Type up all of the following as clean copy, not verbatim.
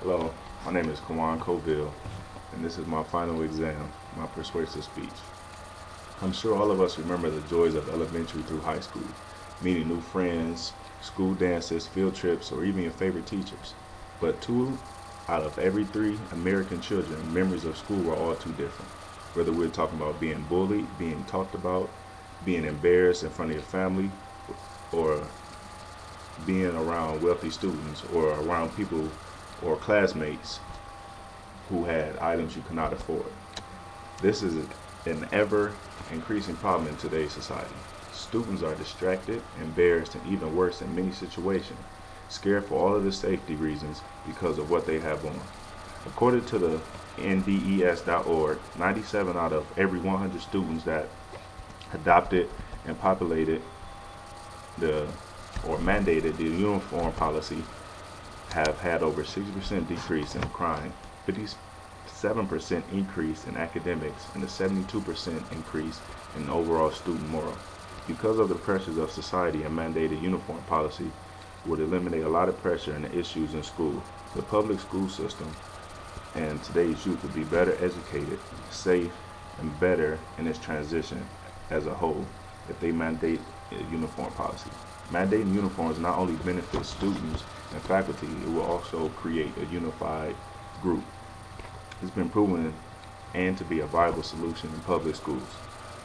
Hello, my name is Kawan Coville, and this is my final exam, my persuasive speech. I'm sure all of us remember the joys of elementary through high school, meeting new friends, school dances, field trips, or even your favorite teachers. But 2 out of every 3 American children, memories of school were all too different. Whether we're talking about being bullied, being talked about, being embarrassed in front of your family, or being around wealthy students, or around people or classmates who had items you could not afford. This is an ever increasing problem in today's society. Students are distracted, embarrassed, and even worse in many situations, scared for all of the safety reasons because of what they have on. According to the NDES.org, 97 out of every 100 students that adopted and populated the or mandated the uniform policy have had over 60% decrease in crime, 57% increase in academics, and a 72% increase in overall student morale. Because of the pressures of society, a mandated uniform policy would eliminate a lot of pressure and issues in school. The public school system and today's youth would be better educated, safe, and better in its transition as a whole if they mandate a uniform policy. Mandating uniforms not only benefits students and faculty, it will also create a unified group. It's been proven and to be a viable solution in public schools.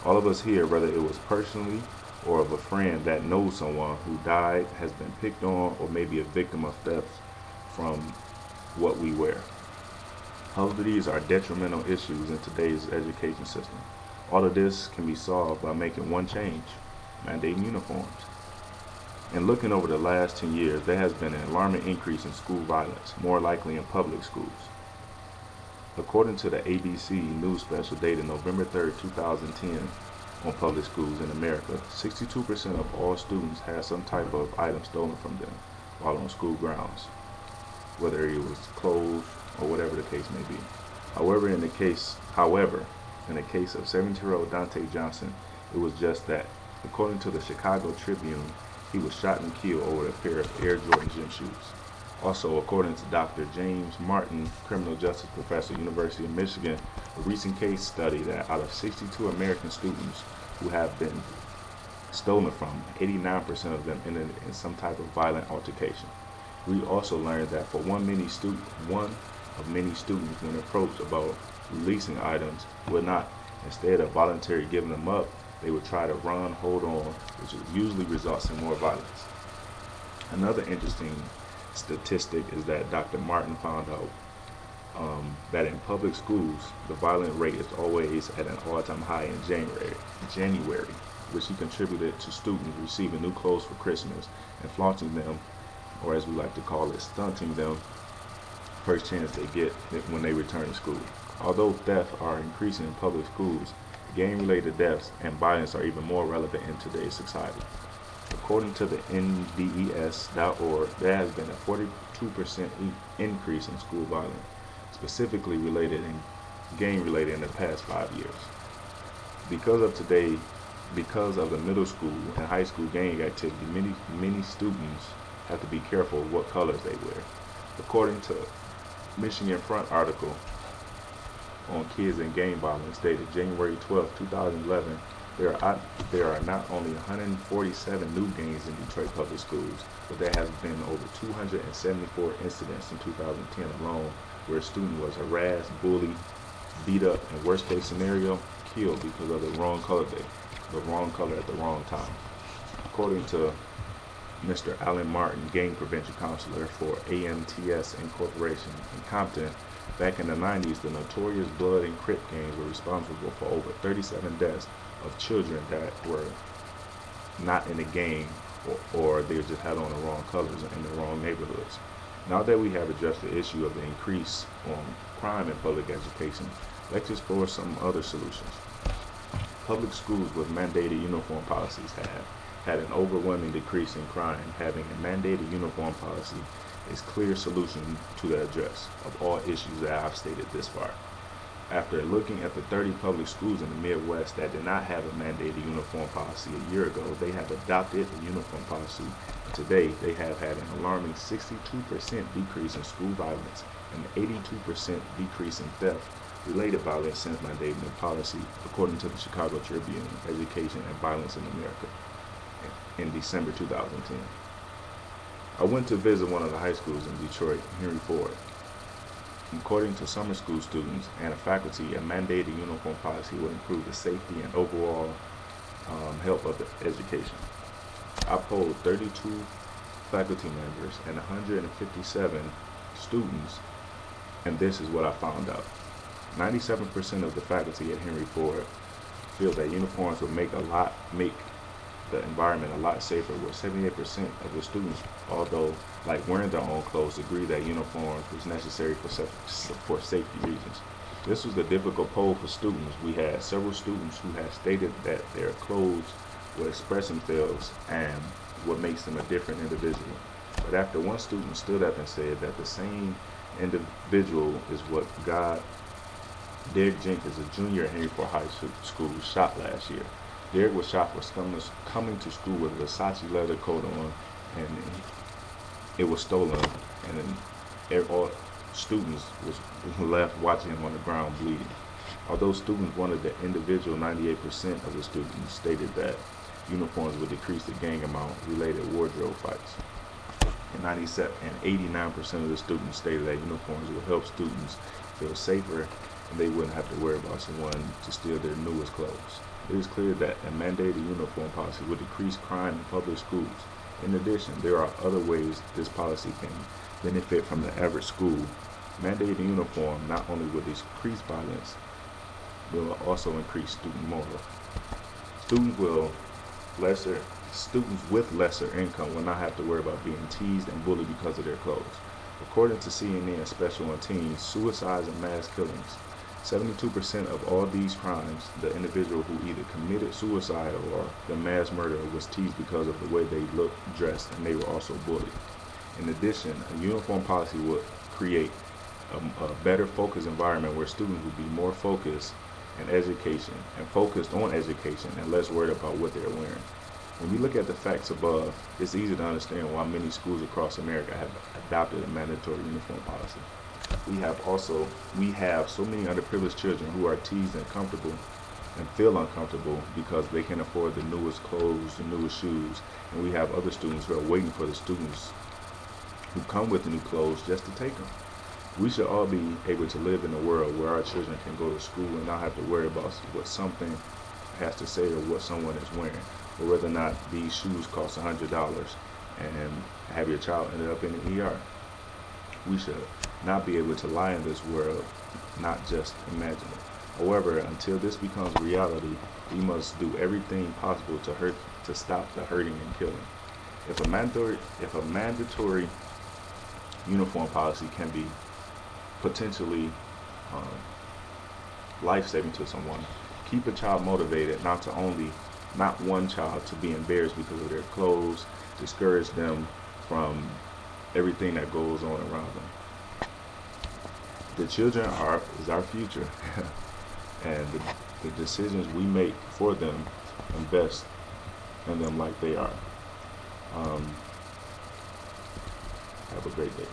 All of us here, whether it was personally or of a friend that knows someone who died, has been picked on, or maybe a victim of theft from what we wear. All of these are detrimental issues in today's education system. All of this can be solved by making one change: mandating uniforms. And looking over the last 10 years, there has been an alarming increase in school violence, more likely in public schools. According to the ABC News special dated November 3rd, 2010, on public schools in America, 62% of all students had some type of item stolen from them while on school grounds, whether it was clothes or whatever the case may be. However, in the case of 17-year-old Dante Johnson, it was just that. According to the Chicago Tribune, he was shot and killed over a pair of Air Jordan gym shoes. Also, according to Dr. James Martin, criminal justice professor, University of Michigan, a recent case study that out of 62 American students who have been stolen from, 89% of them ended in some type of violent altercation. We also learned that for one of many students, when approached about releasing items, would not. Instead of voluntarily giving them up, they would try to run, hold on, which usually results in more violence. Another interesting statistic is that Dr. Martin found out that in public schools, the violent rate is always at an all-time high in January, which he contributed to students receiving new clothes for Christmas and flaunting them, or as we like to call it, stunting them first chance they get when they return to school. Although thefts are increasing in public schools, gang-related deaths and violence are even more relevant in today's society. According to the NDES.org, there has been a 42% increase in school violence, specifically gang-related in the past 5 years. Because of the middle school and high school gang activity, many students have to be careful of what colors they wear. According to Michigan Front article on kids and gang violence dated January 12, 2011, there are not only 147 new gangs in Detroit public schools, but there has been over 274 incidents in 2010 alone where a student was harassed, bullied, beat up, and worst case scenario, killed because of the wrong color at the wrong time. According to Mr. Alan Martin, gang prevention counselor for AMTS Incorporation in Compton, back in the 90s, the notorious Blood and Crip gangs were responsible for over 37 deaths of children that were not in a gang, or they just had on the wrong colors in the wrong neighborhoods. Now that we have addressed the issue of the increase on crime in public education, let's explore some other solutions. Public schools with mandated uniform policies have had an overwhelming decrease in crime. Having a mandated uniform policy is a clear solution to the address of all issues that I've stated this far. After looking at the 30 public schools in the Midwest that did not have a mandated uniform policy a year ago, they have adopted the uniform policy. Today, they have had an alarming 62% decrease in school violence and an 82% decrease in theft-related violence since mandating the policy, according to the Chicago Tribune, Education and Violence in America, in December 2010. I went to visit one of the high schools in Detroit, Henry Ford. According to summer school students and faculty, a mandated uniform policy will improve the safety and overall health of the education. I polled 32 faculty members and 157 students, and this is what I found out. 97% of the faculty at Henry Ford feel that uniforms will make the environment a lot safer, with 78% of the students, although like wearing their own clothes, agree that uniforms was necessary for safety reasons. This was a difficult poll for students. We had several students who had stated that their clothes will express themselves and what makes them a different individual. But after one student stood up and said that the same individual is what Derek Jenkins, a junior at Henry Ford High School, was shot last year. Derek was shot for coming to school with a Versace leather coat on, and it was stolen, and then all students was left watching him on the ground bleeding. Although students wanted the individual, 98% of the students stated that uniforms would decrease the gang amount related wardrobe fights. And 89% of the students stated that uniforms would help students feel safer and they wouldn't have to worry about someone to steal their newest clothes. It is clear that a mandated uniform policy would decrease crime in public schools. In addition, there are other ways this policy can benefit from the average school. Mandated uniform not only will decrease violence, but will also increase student morale. Students with lesser income will not have to worry about being teased and bullied because of their clothes. According to CNN Special on Teens, Suicides and Mass Killings, 72% of all these crimes, the individual who either committed suicide or the mass murder was teased because of the way they looked, dressed, and they were also bullied. In addition, a uniform policy would create a better focused environment where students would be more focused on education and less worried about what they're wearing. When we look at the facts above, it's easy to understand why many schools across America have adopted a mandatory uniform policy. We have so many underprivileged children who are teased and feel uncomfortable because they can't afford the newest clothes, the newest shoes, and we have other students who are waiting for the students who come with the new clothes just to take them. We should all be able to live in a world where our children can go to school and not have to worry about what something has to say or what someone is wearing, or whether or not these shoes cost $100 and have your child ended up in an ER. We should not be able to lie in this world, not just imagine it. However, until this becomes reality, we must do everything possible to stop the hurting and killing. If a mandatory uniform policy can be potentially life-saving to someone, keep a child motivated, not one child to be embarrassed because of their clothes, discourage them from everything that goes on around them. The children is our future, and the decisions we make for them invest in them like they are. Have a great day.